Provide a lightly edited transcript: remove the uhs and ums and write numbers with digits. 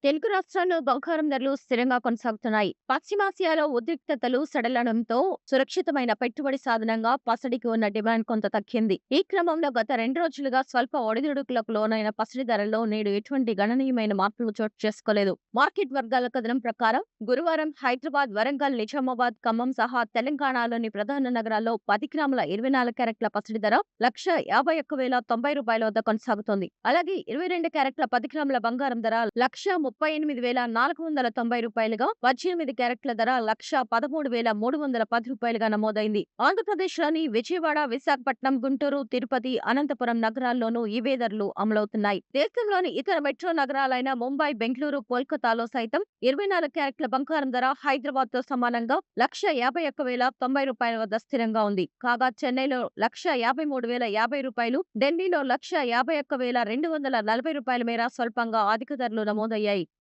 తెలుగు రాష్ట్రాల్లో బంగారం ధరలు స్థిరంగా కొనసాగుతున్నాయి. పశ్చిమాసియాలో ఉద్రిక్తతలు సడలడంతో సురక్షితమైన పెట్టుబడి సాధనంగా పసిడికి ఉన్న డిమాండ్ కొంత తగ్గింది. ఈ క్రమంలో గత 2 రోజులుగా స్వల్ప ఒడిదుడుకులకు లోనైన పసిడి ధరల్లో నేడు ఎటువంటి గణనీయమైన మార్పులు చోటు చేసుకోలేదు. మార్కెట్ వర్గాల కథనం ప్రకారం గురువారం హైదరాబాద్, వరంగల్, నిజామాబాద్, ఖమ్మం సహా తెలంగాణలోని ప్రధాన నగరాల్లో 10 గ్రాముల 24 క్యారెట్ల పసిడి ధర రూ. 1,51,090 వద్ద కొనసాగుతోంది. అలాగే 22 క్యారెట్ల 10 గ్రాముల బంగారం ధర 1,38,490 18 క్యారెట్ల ధర 1,13,310 నమోదైంది. ఆంధ్రప్రదేశ్లోని విజయవాడ, విశాఖపట్నం, గుంటూరు, తిరుపతి, అనంతపురం నగరాల్లోనూ ఇవే ధరలు అమలవుతున్నాయి. దేశంలోని ఇతర మెట్రో నగరాలైన ముంబై, బెంగళూరు, కోల్కతాలో సైతం 24 క్యారెట్ల బంగారం ధర హైదరాబాద్ తో సమానంగా రూ. 151,090 వద్ద స్థిరంగా ఉంది. కాగా చెన్నైలో రూ. 1,53,050, ఢిల్లీలో రూ. 1,51,240 మేర స్వల్పంగా అధిక ధరలు నమోదయ్యాయి.